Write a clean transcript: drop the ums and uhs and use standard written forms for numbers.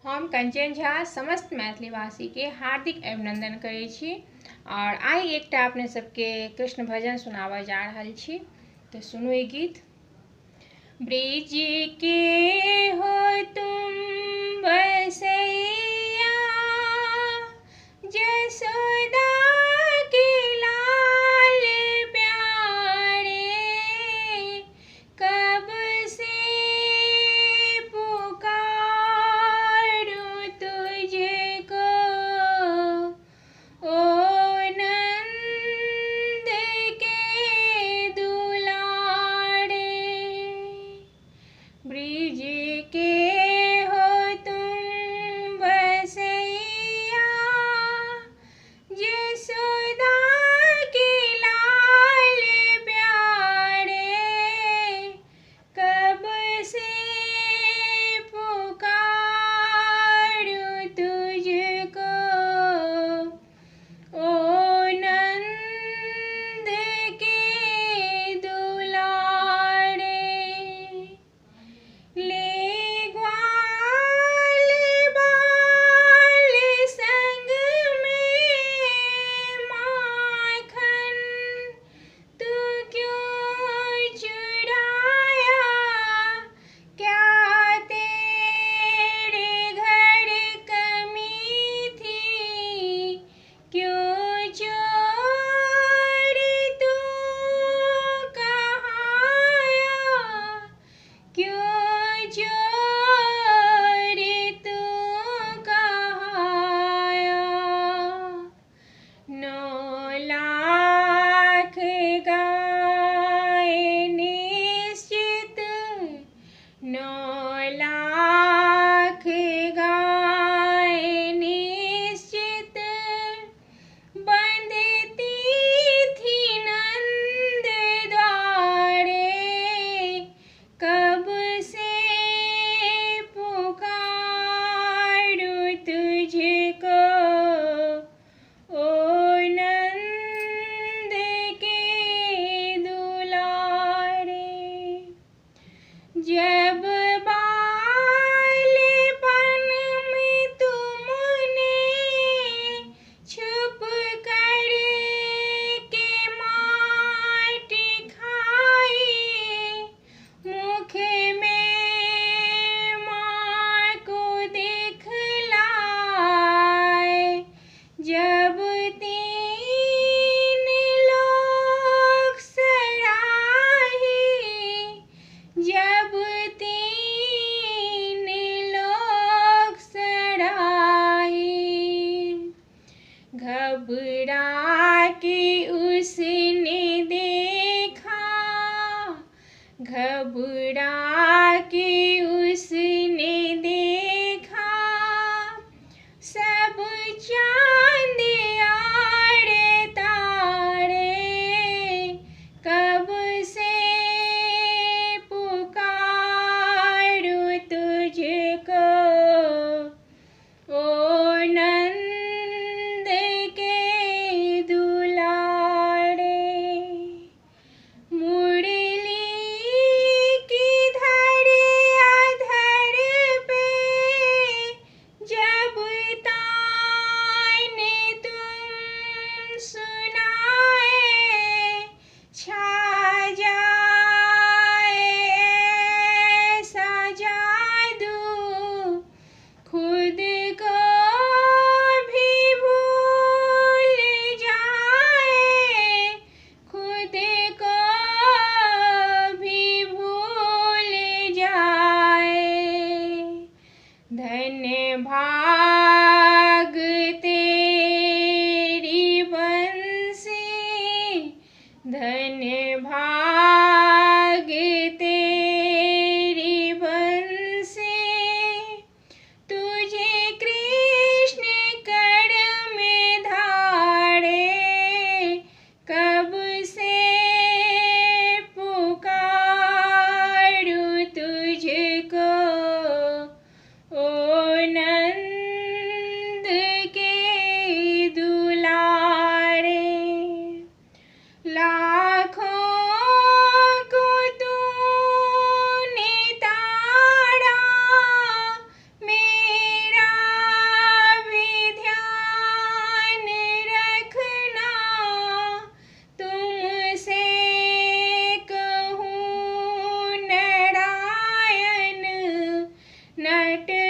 हम कंचन झा समस्त मैथिली भाषी के हार्दिक अभिनंदन करै छी और आइ एकटा अपने सबके कृष्ण भजन सुनाबऽ जा रहल छी। तो सुनू ई गीत। ब्रिज के हो तुम बसैया, जसोदा के लाल प्यारे, कब से पुकारूं तुझको ओ नंद के दुलारे। ब्रिज के हो तुम बसैया, जसोदा के लाल प्यारे, कब से पुकारूं तुझको ओ नंद के दुलारे। ले ग्वाल बाल संग में माखन, तू क्यों चुराया, क्या तेरे घर कमी थी, क्यों चोरी तू कहाया, क्यों चोरी तू कहाया। 9 लाख गाय निश्चित, 9 लाख गाय निश्चित, बंधती थी नंद द्वारे, कब से पुकारूं तुझको ओ नंद के दुलारे। जब बालपन में तुमने छुप कर के माटी खाई, मुख में माँ को दिखलाए, जब 3 लोक सराही, जब 3 लोक सराही, घबरा के उसने देखा, घबरा के उसने देखा, सब चांद और तारे, कब से पुकारूं तुझको ओ नंद के दुलारे। मुरली की धरे अधर पे, जब तान तुम सुनाए, छा जाए ऐसा जादू, खुद को भी भूल जाए, खुद को भी भूल जाए। धन्य भाग तेरी बंसी, धन्य भाग तेरी बंसी, तुझे कृष्ण कर में धारे, कब से पुकारूं तुझको ओ नंद घट